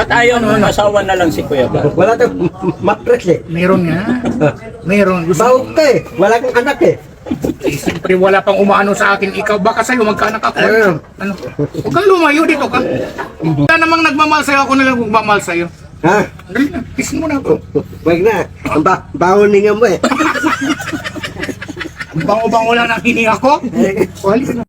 Ba't ayaw mo asawa na lang si Kuya Bal? Wala tayong mattress eh. Meron nga. Meron. Gusto Bawag ka eh. Wala kang anak eh. Siyempre wala pang umaano sa akin. Ikaw baka sa'yo magkaanak ako. Ano? Huwag kang lumayo dito ka. Wala namang nagmamahal sa'yo. Ako na lang magmamahal sa'yo. Ha? Dali na. Kiss mo na ako. Wag na. Ang bahoningan mo eh. Ang bango-bango lang ng hininga ko. Wali ka na.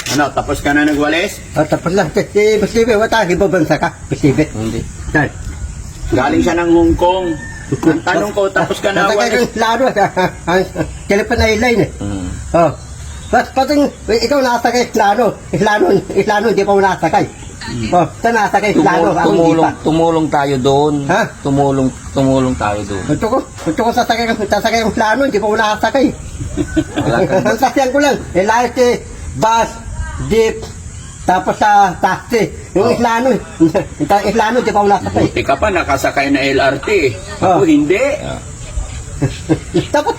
Ano, tapos ka na nagwalis? Tapos lang. Si Basibe, wata. Ibabansa ka. Basibe. Hindi. Saan? Galing siya ng Hong Kong. Ang tanong ko, tapos ka na Nasakay walis? kang laro. Telephone na line eh. Oh. Pating, ikaw nasakay Islano. Islano, hindi pa mo nasakay. Oh, saan nasakay Islano? Ako hindi pa. Tumulong tayo doon. Ha? Tumulong tayo doon. Gusto ko sasakay kang Islano, hindi pa mo nasakay. Ang sasyan ko lang, LRT, bus, jeep, tapos sa taxi. Yung Islano, hindi pa mo nasakay. Buti ka pa, nakasakay na LRT. Ako Oh. hindi. Dapat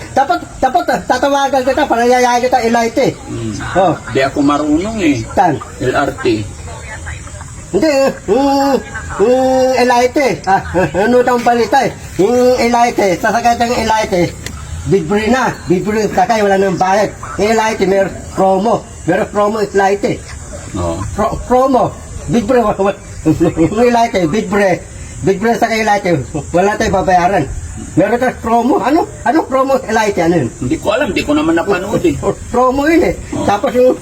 tatawagan kita para yayain kita LRT. Oh, Di ako marunong eh. saan? LRT. Hindi, yung LRT, ano daw ang balita eh. Yung LRT, sasakay ng LRT, Big Brain sakay, wala nang bayad. Yung LRT, may promo LRT. Oh. Promo, Big Brain, yung LRT, Big Brain sakay LRT, wala tayong babayaran. Meron tayong promo, ano promo LRT, ano yun? Hindi ko alam, hindi ko naman napanood eh. Promo yun eh. Tapos yung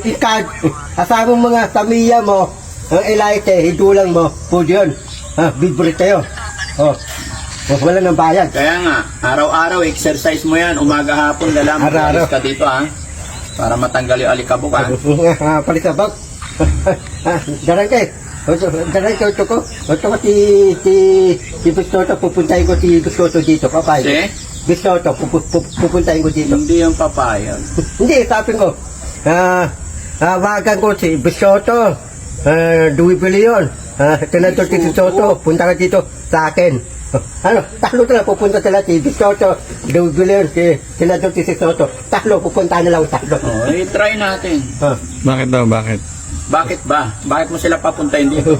ikad, asama mo mga tamiya mo, ang elite, hidulang mo, po yun. Bibre tayo. Oh, wala nang bayad. Kaya nga, araw-araw exercise mo yan, umaga-hapon, lalaman Araw-araw. ka dito ha. Para matanggal yung alikabok ha. Palikabak. Darang kay. Darang kay ito ko. Ito ko si Bistoto, pupuntahin ko si Bistoto dito. Papay. Si? Bistoto, pupuntahin ko dito. Hindi yung papayag. Hindi, sabi ko, wagan ko si Bisoto, Dewey Billion, Senator Tito Soto, punta ka dito sa akin. Ano, tatlo na pupunta sila si Bisoto, Dewey Billion, si Senator Tito Soto. Tatlo, pupunta na lang tatlo. Oh, try natin. Bakit daw? Bakit? Bakit ba? Bakit mo sila papuntahin dito?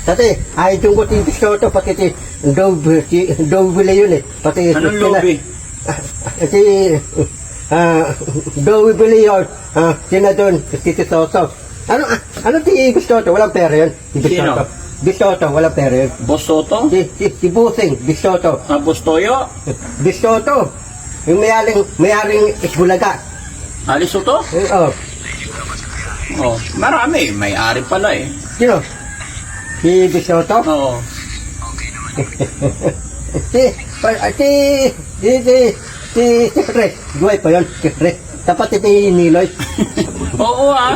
Dati, ayun ko si Bisoto, pati si Dewey Billion eh. Pati Anong lobby? Si Dewey Billion, Senator Tito Soto. Ano si Bisoto? Walang pera yun. Si Bisoto. Sino? Bisoto, walang pera yun. Boss Soto? Si Busing, Bisoto. Boss Toyo? Bisoto. Yung mayaring Isbulaga. Ali Soto? Oh, Oh, marami. May-ari pala eh. sino? Si Bisoto? Oo. Si Chris. Duway pa yun, si Chris. Tapat ito yung Niloy. Oo ah.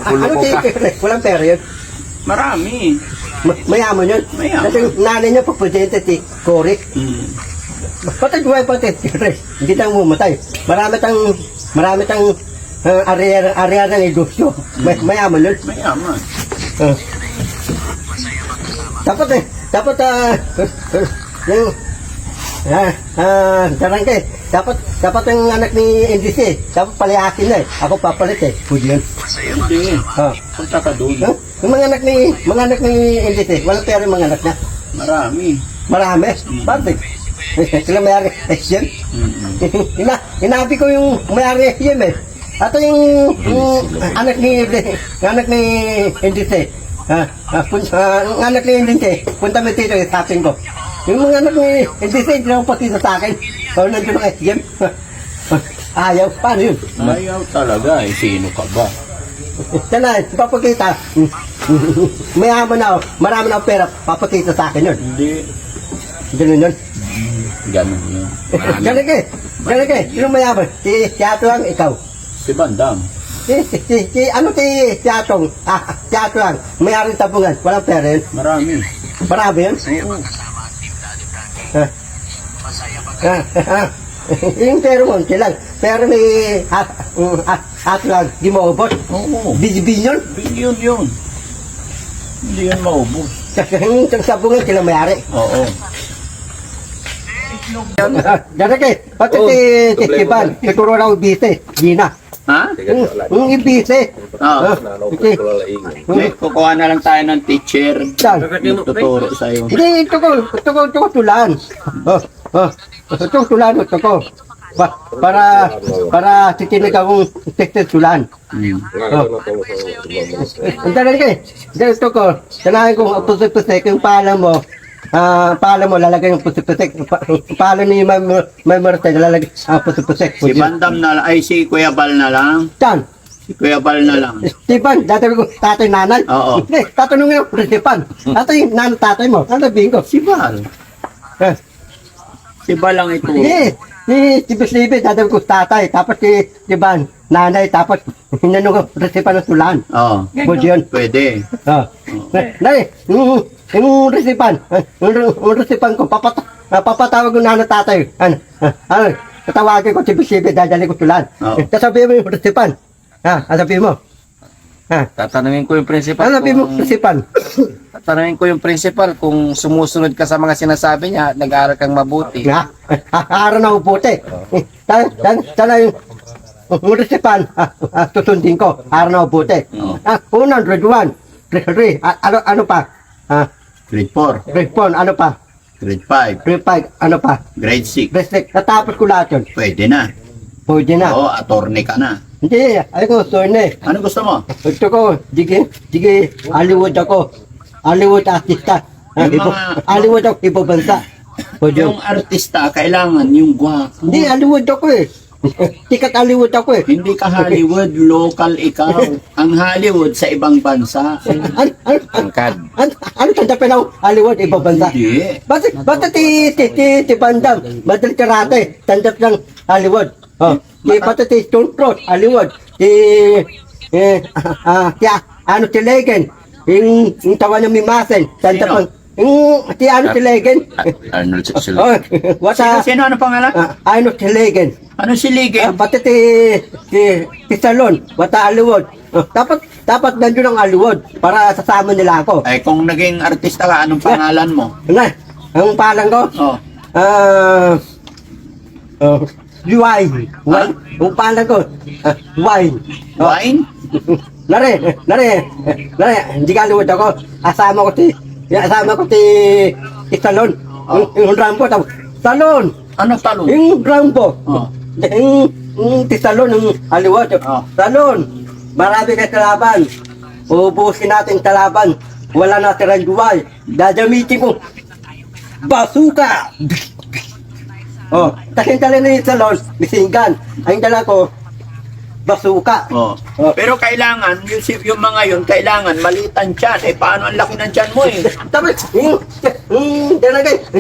Ano si Chris? Walang pera yun. Marami. Mayaman yun. Mayaman. Kasi yung nanay niya pagpresidente si Cory. Patay duway pati si Chris. Hindi tayo mumatay. Marami tang area ng negosyo. Mayaman yun. Mayaman. Dapat yung Darangay, dapat ang anak ni NDC, dapat palayasin na eh. Ako papalit eh. Pwede yun. Hindi. Punta ka doon. Yung mga anak ni NDC, walang pera yung mga anak na. Marami. Marami. Bakit? Sila mayari SM. Inabi ko yung mayari SM eh. Ato yung anak ni NDC. Ang anak ni NDC, punta mo dito, sabihin ko. Yung mga anak ni NDC, hindi na pakita sa akin. O, nandun ang SGM. Ayaw, paano yun? Ayaw talaga eh. Sino ka ba? Sana, papakita. Mayaman na ako, marami na ako pera, papakita sa akin yun. Hindi. Ganun yun. Ganun yun. Galing eh. Galing eh. Sino mayaman? Si Ato lang, ikaw. Si Bandam. Si Atong, si Ato lang, mayroon tabungan, walang pera yun. Marami. Marami yun. Yung pera mo, silang. Pero may Ato lang, di mo ubos. Oo. Billion. Bilyon yun. Hindi yan maubos. Kasi yung sabungan sila mayari. Oo. Galing eh. Pati si Tiban, siguro na ubise, Gina. Ha? Yung ibise. Oo. Okay. Okay, kukuha na lang tayo ng teacher. Saan? Tuturo sa'yo. Hindi, ito ko tulaan. Ito tulaan, ito ko. Para titinig akong tekstil tulaan. Ang talaga eh. Ito ko, sanahin kong pusik-pusik, yung paalam mo, lalagay yung pusik-pusik. Paalam ni May Martel, lalagay ang pusik-pusik. Si Bandam na lang, ay si Kuya Bal na lang. Saan? Si Kuya Bal na lang. Stephen, dati ko, tatay nanay. Oo. Hindi, tatanungin ko, Stephen. Tatay, tatay mo, ano sabihin ko? Si Bal. Eh, Si Bal lang ito. Hindi, si Stephen, dati ko tatay, tapos si Stephen, nanay, tapos hinanong ko, Stephen ng tulaan. Oo. Pwede yun. Pwede. Nay, yung Stephen, ko, papatawag ko na tatay. Tatawagin ko si Stephen, dadali ko tulaan. Oo. Sasabihin mo yung Stephen. Sasabihin mo. Tatanungin ko yung principal. Ano sabihin mo, Stephen? Tatanungin ko yung principal kung sumusunod ka sa mga sinasabi niya at nag-aaral kang mabuti. Araw na uputi. Sana yung Stephen, susundin ko. Araw na uputi. 101. Ano pa? Grade 4. Grade 4, ano pa? Grade 5. Grade 5, ano pa? Grade 6. Grade 6, natapos ko lahat yun. Pwede na. Pwede na. Oo, attorney ka na. Hindi, ayoko, sorry. Ano gusto mo? Gusto ko, sige, Hollywood ako. Hollywood artista. Yung mga- Hollywood ako, ibabansa. Pwede yun. Yung artista, kailangan yung gwapo. Hindi, Hollywood ako eh. Tikat Hollywood ako eh. Hindi ka Hollywood, local ikaw. Ang Hollywood sa ibang bansa. Angkad. Ano tandapin ako? Hollywood, ibabansa. Hindi. Basta ti Bandam, Madal Karate, tandap ng Hollywood. Basta ti Stone Cross, Hollywood. Ti Legend, yung tawa ng Mimasen, tandap ng, ti Legend. Arnold Schwarzenegger. Sino ano pangalan? Ti Legend. Ano si Lige? Pati ti Salon, basta Hollywood. Dapat nandiyon ang Hollywood para sasama nila ako. Ay, kung naging artista ka, anong pangalan mo? Ano? Ang palang ko? Oh. Wine. Ang palang ko? Wine. Wine? Nare, hindi ka Hollywood ako. Asama ko ti Salon. Yung Rambo, Salon. Ano talon? Yung Rambo. Oh. Yung ti Salon, yung Hollywood. Oh. Salon. Marami kayo talaban. Ubusin natin talaban. Wala na tirang duwal. Dadamitin ko. Basuka! Takin-talin na yung salon. Misinggan. Ang dala ko, basuka. Oh. Pero kailangan, yung mga yun, kailangan malitan tiyan. Eh, paano ang laki ng tiyan mo eh? Tapos, yung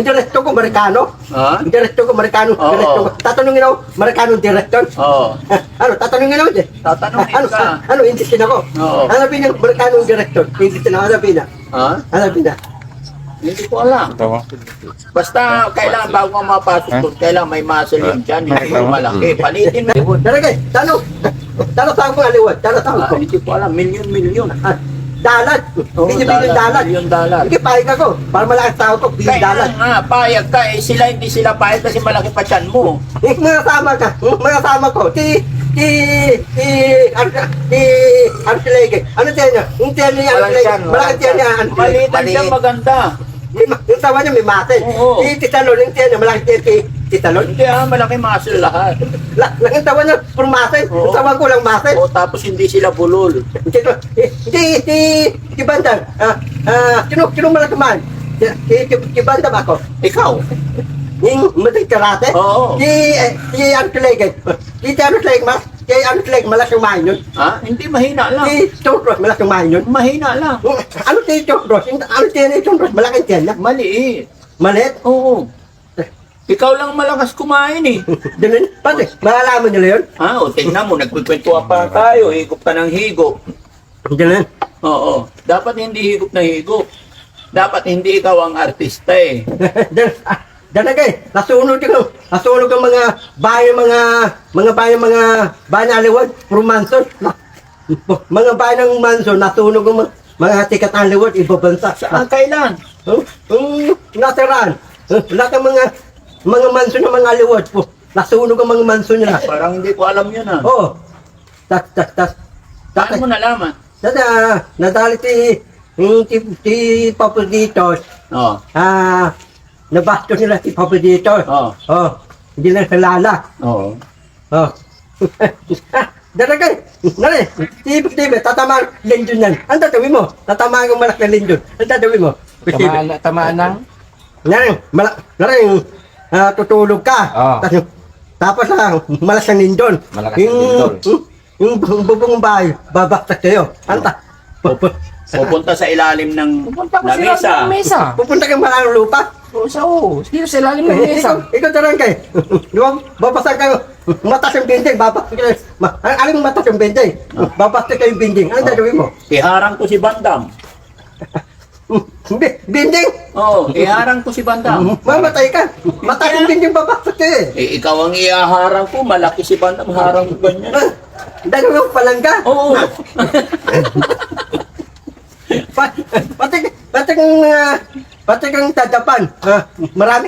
direkto ko, Amerikano. Ha? Yung direkto ko, Amerikano. Oo. Tatanungin ako, Amerikano direktor. Oo. Ano, tatanungin ako dyan. Tatanungin ka. Ano, indisin ako. Oo. Ano sabihin ng Amerikano direktor? Indisin ako, ano sabihin na? Ha? Ano sabihin na? Hindi ko alam. Tawa. Basta kailangan bago ka mapasok doon, kailangan may muscle yung tiyan, hindi yung malaki. Palitin mo. Daragay, tanong saan ko aliwad? Tanong ko. Hindi ko alam, milyon. Dalat. Hindi bilyon dalat. Milyon dalat. Sige, pahig ako. Para malakas tao ko, bilyon Kaya dalat. nga, payag ka eh. Hindi sila payag kasi malaki pa tiyan mo. Mga sama ka. Mga sama ko. Arsilege. Ano tiyan niya? Yung tiyan niya, Arsilege. Malaki tiyan niya, Arsilege. Malitan siya maganda. Yung tawa niya may mate. Oo. Titalon, yung tiyan niya, malaki tiyan titalon. Hindi malaki muscle lahat. Yung tawa niya, puro mate. Yung tawa ko lang mate. O tapos hindi sila bulol. Hindi, Bandang. Sino malaki man? Si Bandam ako. Ikaw? Yung matay karate? Oo. Si ano talaga? Si ano talaga malas yung mahin yun? Ha? Hindi, mahina lang. Si Chondros malas yung mahin yun? Mahina lang. Ano si Chondros? Ano si Chondros? Malaking tiyan na? Maliit. Maliit? Oo. Ikaw lang malakas kumain eh. Ganun? Pati, malalaman nila yun? Ha? O, tingnan mo, nagkukwentuhan pa tayo. Higop ka ng higop. Ganun? Oo. Dapat hindi higop na higop. Dapat hindi ikaw ang artista eh. Dalagay, nasunog ang mga bayan, mga bayan aliwad, puro Manson. Mga bayan ng Manson, nasunog ang mga tikat aliwad, ibabansa. Saan kailan? Natiraan. Lahat ng mga Manson ng mga aliwad po, nasunog ang mga Manson nila. Parang hindi ko alam yun ah. Oo. Paano mo nalaman? Nadali si Papadito. Oo. Nabasto nila si Papadito. Oo. Hindi na kilala. Oo. Daragay, nari, tibi, tatamaan lindon yan. Ang tatawin mo? Tatamaan yung malak na lindon. Ang tatawin mo? Tamaan ng? Nari, tutulog ka. Tapos malas na lindon. Malakas na lindon. Yung bubong bahay, babaksak sa'yo. Anta, Pupunta sa ilalim ng Pupunta ko lamesa. sila ng mesa. pupunta kang malang lupa. Oo, dito sa ilalim ng mesa. Ikaw darangay. Di ba, babasag kayo. Matas yung binding, babasag kayo. Aling matas yung binding. Babasag kayo yung binding. Anong gagawin mo? Iharang ko si Bandam. Binding? Oo, iharang ko si Bandam. Mamatay ka. Matas yung binding, babasag kayo Ikaw ang ihaharang ko, malaki si Bandam, harang ko ganyan. Dalawang palangga. Oo. Pati kang tadapan.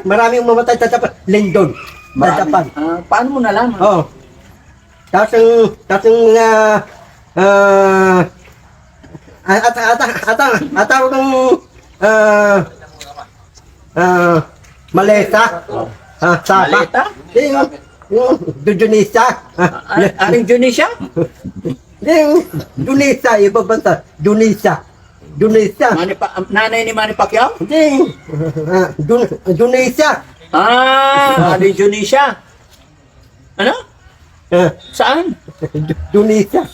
Maraming mamatay tadapan. Lindon. Tadapan. Paano mo nalaman? Oo. Tapos yung maleta. Sapa. Maleta? Yung Dudunisa. Aring Junisha? Yung Dunisa, iba banta. Dunisa. Nanay ni Manny Pacquiao? Hindi. Dunisa. Aring Junisha. Ano? Saan? Dunisa.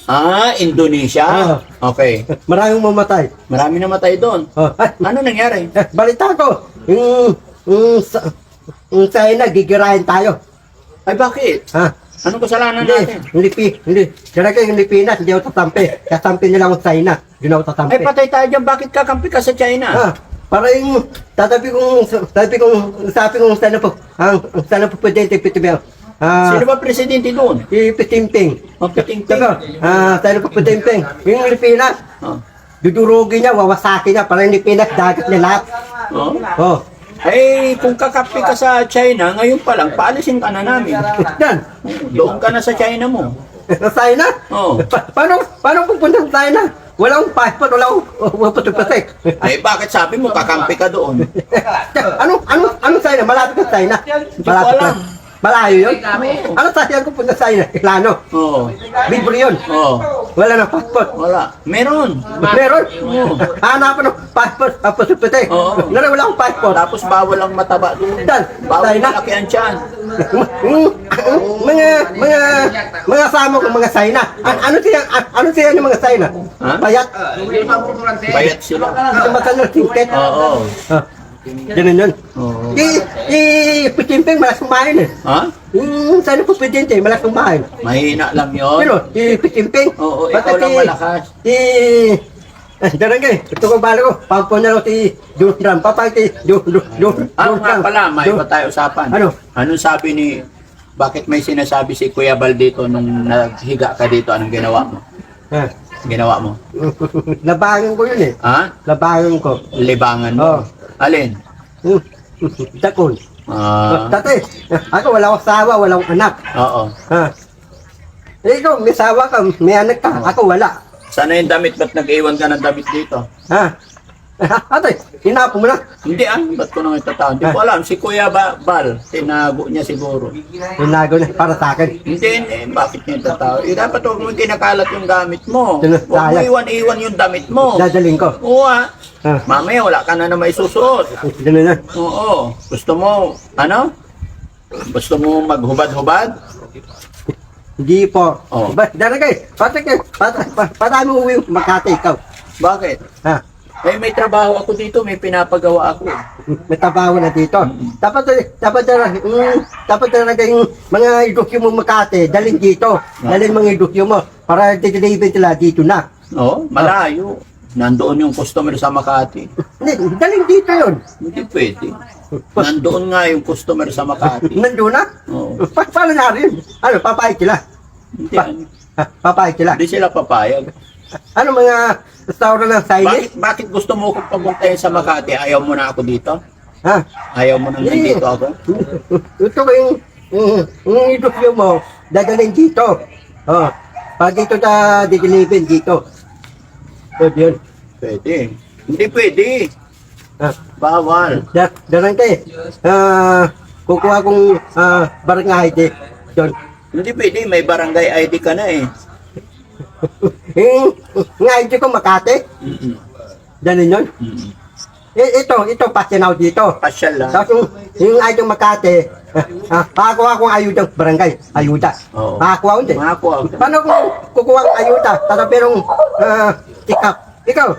Indonesia? Okay. Maraming mamatay. Marami namatay doon. Ano nangyari? Balita ko, yung China, gigirahin tayo. Ay bakit? Anong kasalanan natin? Hindi. Talaga yung Pilipinas, hindi ako tatampi. Katampi nila ang China. Hindi ako tatampi. Ay patay tayo dyan, bakit kakampi ka sa China? Para yung sabi kong sana po presidente Pitibel. Sino ba presidente doon? Si Pitimping. Piting-ting. Sana po Pitimping. Yung Pilipinas, dudurugin niya, wawasakin niya, para yung Pilipinas, dagat niya lahat. Oh. Ay, kung kakampi ka sa China, ngayon pa lang, paalisin ka na namin. Yan. Doon ka na sa China mo. Sa China? Oo. Paano pupunta sa China? Walang passport, walang putupatik. Ay, bakit sabi mo, kakampi ka doon? Anong China? Malapit sa China? ko alam. Malayo yun? Ano China kung punta sa China? Iklano? Oo. Libre yun? Oo. Wala ng passport? Wala. Meron. Meron? Hanapan ng passport, putupatik. Oo. Wala akong passport. Tapos bawal ang mataba doon. Dan, Bawal China? malaki ang tiyan. Mga sama ko mga China. Ano siya ng mga China? Ha? Payat. Bayat sila. Matanong tingket. Oo. Ganun yun. Oo. Pitimping malas kumain eh. Ha? Sana po presidente, malas kumain. Mahina lang yun. Pero, Pitimping. Oo, ikaw lang malakas. Darangay, ito ko bala ko. Pampo na lang si Donald Trump. Ano nga pala, may iba tayo usapan. Ano? Anong sabi ni, bakit may sinasabi si Kuya Bal dito nung naghiga ka dito, anong ginawa mo? Ginawa mo? Labangan ko yun eh. Ha? Labangan ko. Libangan mo? Alin? Takon. Dati, ako wala akong sawa, wala akong anak. Oo. Ikaw, may sawa ka, may anak ka. Ako wala. Sana yung damit, ba't nag-iwan ka ng damit dito? Ate, hinapo mo na. Hindi ba't ko nang itataon? Hindi ko alam, si Kuya Bal, tinago niya siguro. Hinago na para sa akin. Hindi, bakit niya itataon? Dapat huwag mo kinakalat yung gamit mo. Sino? Huwag mo Sayang. iwan-iwan yung damit mo. Dadaling ko. Oo Ah. Mamaya wala ka na may susuot. Ganun na. Oo. Gusto mo, ano? Gusto mo maghubad-hubad? Hindi po. Oh. Daragay, patay mo uwi Makati ikaw. Bakit? Ha? May trabaho ako dito, may pinapagawa ako. May trabaho na dito. Dapat talaga yung mga idukyo mo Makati, dalhin dito. Dalhin mga idukyo mo para deliver sila dito na. Oo, malayo. Nandoon yung customer sa Makati. Hindi, dalhin dito yun. Hindi pwede. Nandoon nga yung customer sa Makati. Nandun na? Oo. Paano na rin? Ano, papayag sila? Hindi, Papayag sila? hindi sila papayag. Ano mga restaurant ng Chinese? Bakit gusto mo kong papuntahin sa Makati? Ayaw mo na ako dito? Ha? Ayaw mo na nandito ako? Ito ba yung idukyo mo, dadalhin dito. Oh, pag dito ta dideliver dito. Pwede yun. Pwede. Hindi pwede. Ah, Bawal. darang kayo. Kukuha kong barangay ID. Yun. Hindi pwede. May barangay ID ka na eh. Yung ID ko Makati. Mm-mm. Dalhin yun. Mm-mm. Ito, pasinaw dito. Pasyal lang. Tapos yung ID Makati, pakakuha kong ayudang barangay. Ayuda. Oo. Pakakuha ko din. Makakuha ko. Paano kung kukuha ang ayuda? Tapos merong tikap. Ikaw,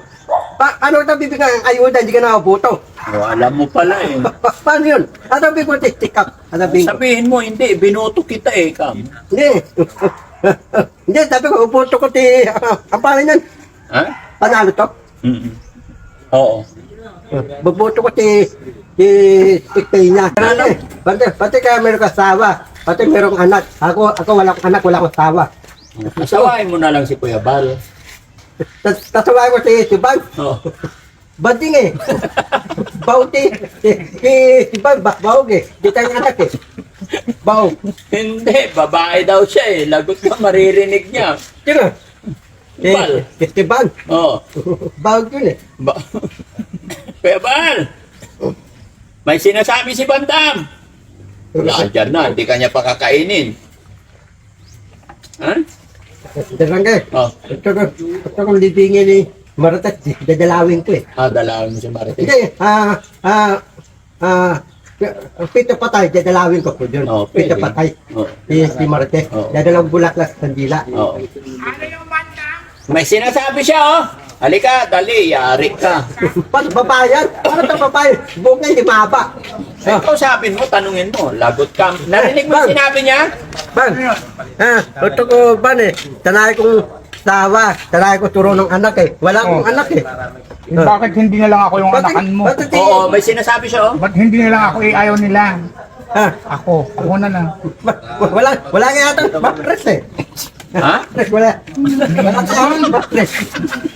ano ito bibigyan ang ayuda? Hindi ka nakabuto. Oh, alam mo pala eh. Paano yun? Ano bibigyan ko tikap? Ano bibigyan ko? Sabihin mo, hindi. Binuto kita eh, Kam. Hindi. Hindi, sabi ko, ubuto ko ang pangalan yan. Ha? Panalo to? Mm-mm. Oo. Bubuto ko Peña. Pati kaya meron kasawa. Pati merong anak. Ako wala akong anak, wala akong asawa. Asawain mo na lang si Kuya Bal. Tasaway ko si Bang. Oo. Bading eh. Bauti. Si Bang, baog eh. Di tayong anak eh. Baog. Hindi, babae daw siya eh. Lagot ka, maririnig niya. Sino? Bal. Si Bang. Oo. Baog yun eh. Kuya Bal! May sinasabi si Bandam. Nandiyan na, hindi kanya pakakainin. Ha? Darangay. Oh, Ito kong libingin ni Maratat. Dadalawin ko eh. dalawin mo si Marites. Hindi, pito patay, dadalawin ko po doon. Oh, Pito pwede. patay. Oh. Si Marte. Oh. Dadalawang bulaklak sa kandila. Oo. May sinasabi siya, oh. Halika, dali, yari ka. Paano babayan? Paano ito babayan? Buong nga hindi mahaba. Ikaw sabihin mo, tanungin mo, lagot ka. Narinig mo yung sinabi niya? Ban, ito ko, ban eh. Tanay kong tawa. Tanay ko turo ng anak eh. Wala akong anak eh. Bakit hindi na lang ako yung anakan mo? Oo, may sinasabi siya, oh. Ba't hindi na lang ako ayaw nila? Ako na lang. Wala nga yata. Bakres eh. Ha? Bakres, wala. Wala ka bakres.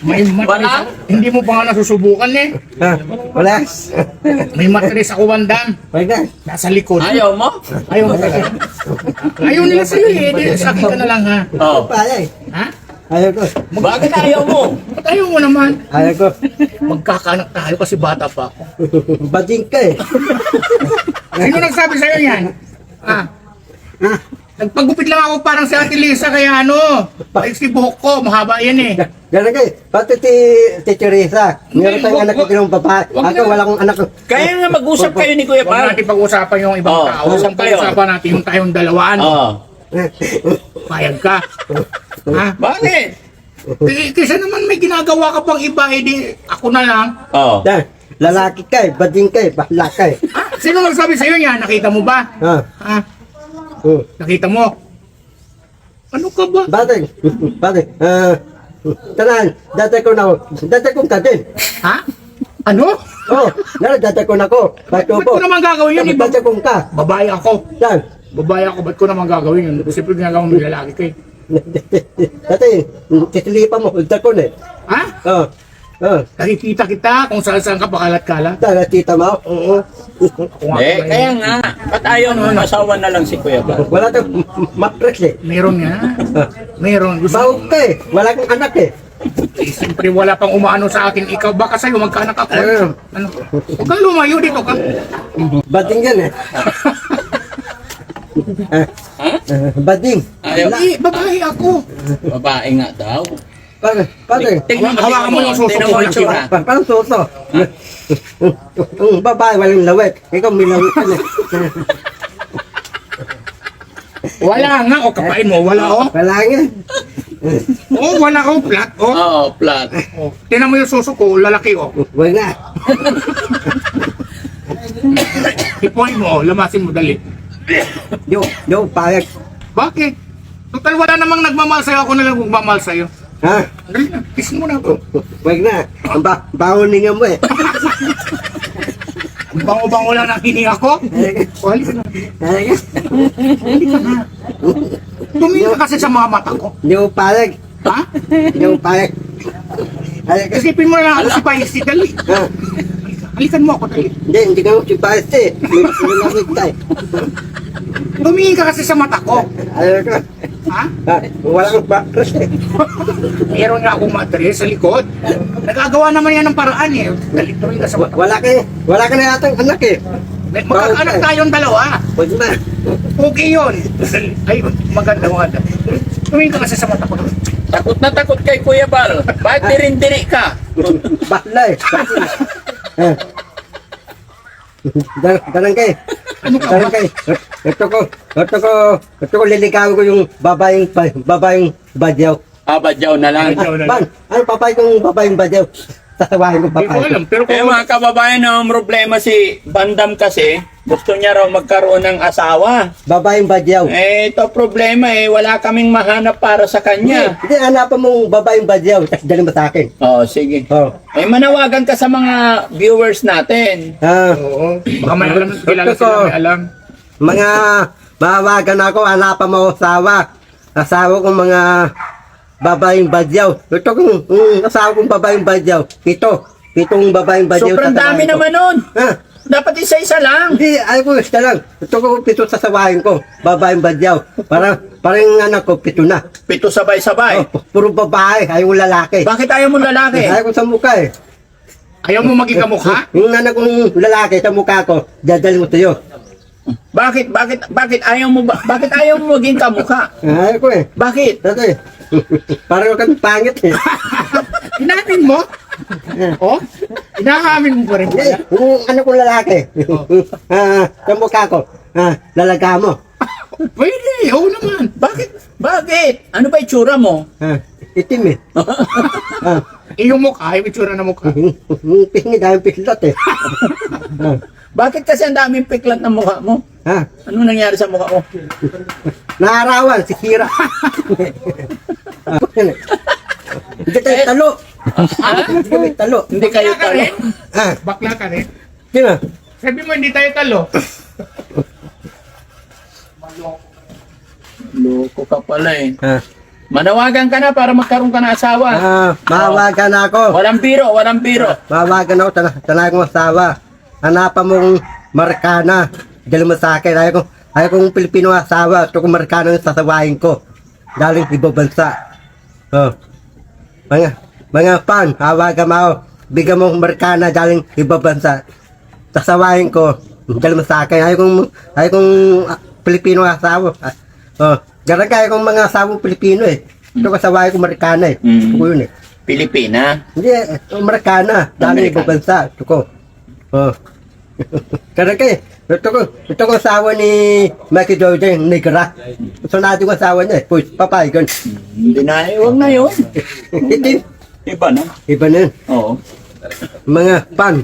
May Wala? matris. Hindi mo pa nga nasusubukan eh. Wala. May matris ako, Bandam. Wala. Nasa likod. Ayaw mo? Ayaw mo kasi. Ayaw nila sa'yo eh. Di, sa akin ka na lang ha. Oo. Payay. Ha? Ayaw ko. Bakit ayaw mo? Ba't ayaw mo naman? Ayaw ko. Magkakanak tayo kasi bata pa ako. Bading ka eh. Sino nagsabi sa'yo yan? Nagpagupit lang ako parang si Ate Lisa kaya ano. Si buhok ko, mahaba yan eh. Ganun kayo. Pati si Teresa. Meron tayong anak ko ng babae. Wag Ako na. wala akong anak. Kaya nga mag-usap kayo ni Kuya Huwag Bal. natin pag-usapan yung ibang Oo, tao. usap Ang kayo. pag-usapan natin yung tayong dalawaan. Oo. Payag ka. Ha? Bakit? Kaysa naman may ginagawa ka pang iba, edi ako na lang. Oo. Yan. Lalaki ka eh. Bading ka eh. Bahala ka eh. Sino nagsabi sa'yo niya? Nakita mo ba? Ha? Nakita mo? Ano ka ba? Bading. Bading. Tanan. Dati ko na. Dati kong ka din. Ha? Ano? Oh. Dati ko na ko. Ba't ko naman gagawin yun? Dati kong ka. Babae ako. Yan. Babae ako, ba't ko naman gagawin yun? Siyempre ginagawa mo lalaki ka eh. Dati. Titilipan mo. Dati ko na eh. Ha? Nakikita kita kung saan ka pakalat-kalat. Dati tita mo. Oo. Kaya nga. Ba't ayaw mo masawa na lang si Kuya Bal? Wala tayong matres eh. Meron nga. Meron. Gusto Bawag ka eh. Wala kang anak eh. Eh, siyempre wala pang umaano sa akin. Ikaw baka sa'yo magkaanak ako. Ano? Huwag kang lumayo dito ka. Bading yan eh. Bading. Ayaw. Eh, babae ako. Babae nga daw. Pare. Tingnan Hawakan mo yung suso tingnan ko mo lang yung tsura. Parang soso. Babae, walang lawet. Ikaw may lawet ka na. Wala nga, o kapain mo. Wala o. Wala nga. Oo, wala o. Flat o. Oo, flat. Oh. Tingnan mo yung suso ko, lalaki o. Wala. Ipuin mo, lamasin mo dali. Yo, payag. Bakit? Total wala namang nagmamahal sa'yo, ako na lang magmamahal sa'yo. Ha? Dali na, kiss mo na ako. Wag na. Bahonin nga mo eh. Ang bango-bango lang ng hininga ko. O, halika na. Tumingin ka kasi sa mga mata ko. Yo, payag. Ha? Yo, payag. Halika. Isipin mo na ako si Paisi, dali. Ha? Halikan mo ako, dali. Hindi ka mo si Paiste. May lamig tayo. Tumingin ka kasi sa mata ko. Halika. Ha? Walang bakras eh. Meron nga akong matres sa likod. Nagagawa naman yan ng paraan eh. Dali, tumingin ka sa mata ko. Wala ka na yatang anak eh. Magkakaanak tayong dalawa. Wag na. Okay yun. Ay, maganda mo. Tumingin ka kasi sa mata ko. Takot na takot kay Kuya Bal. Bakit dirindiri ka? Bakla eh. Barangay. Ano ka ba? Barangay. Ito ko liligawin ko yung babaeng badyaw. Badyaw na lang. Ban, ano papay kong babaeng badyaw? Sasawahin ko Hindi ko papay. alam. Pero Eh kung mga kababayan, ang problema si Bandam kasi, gusto niya raw magkaroon ng asawa. Babaeng badyaw. Eh, ito problema wala kaming mahanap para sa kanya. Hindi, hanapan mong babaeng badyaw. Tapos dali mo sa akin. Oh, sige. Oh. Eh, manawagan ka sa mga viewers natin. oo. Baka may alam. Kilala sila may alam. Mga mawagan ako, hanapan mo asawa. Asawa kong mga babaeng badyaw. Ito kong asawa kong babaeng badyaw. Pitong babaeng badyaw. Sobrang dami sasawahin ko. naman nun. Ha? Dapat isa-isa lang. Hindi, ay ko, isa lang. Ito ko pito sasawahin ko. Babaeng badyaw. Parang anak ko, pito na. 7 sabay-sabay. Oh, puro babae, ayaw lalaki. Bakit ayaw mo lalaki? Ayaw ko sa mukha eh. Ayaw mo maging kamukha? Yung anak kong lalaki sa mukha ko, dadali mo sa'yo. Bakit ayaw mo maging kamukha? Ayaw ko eh. Bakit? Ito eh. Parang kang pangit eh. Inamin mo? Oh? Inaamin mo pa rin Hindi, pala? yung anak kong lalaki. Sa mukha ko, lalaga mo. Pwede, oo naman. Bakit? Ano ba itsura mo? Itim eh. Yung mukha, yung itsura na mukha. Pisngi dahil pislot eh. Bakit kasi ang daming piklat ng mukha mo? Ha? Ano nangyari sa mukha mo? Naarawan, si Kira. Hindi tayo talo. Hindi kami talo. Hindi kayo Bakla ka talo. rin? Ah, Bakla ka rin? sino? Sabi mo hindi tayo talo. Loko ka pala eh. Ah, Manawagan ka na para magkaroon ka ng asawa. mawagan ako. Walang biro. Mawagan ako, tanay kong asawa. Hanapan mong Marikana. Dali mo sa akin. Ayaw kong Pilipino asawa. Ito kong Marikana yung sasawahin ko. Galing ibang bansa. Oh. Mga fan, hawagan mo ako. Bigyan mo Marikana galing ibang bansa. Sasawahin ko. Dali mo sa akin. Ayaw kong Pilipino asawa. Oh. Garang kaya kong mga asawang Pilipino eh. Ito kasawahin ko Marikana eh. Ito ko yun eh. Pilipina. Hindi, Amerikana. Dali ibang bansa. Ito ko. Oh. Karang kaya, ito ko asawa ni Mikey Jordan, Negra. So natin ko asawa niya eh. Pues, papay, gan. Hindi na. Huwag na yun. Itim. Iba na. Iba na yun. Oo. Mga pan.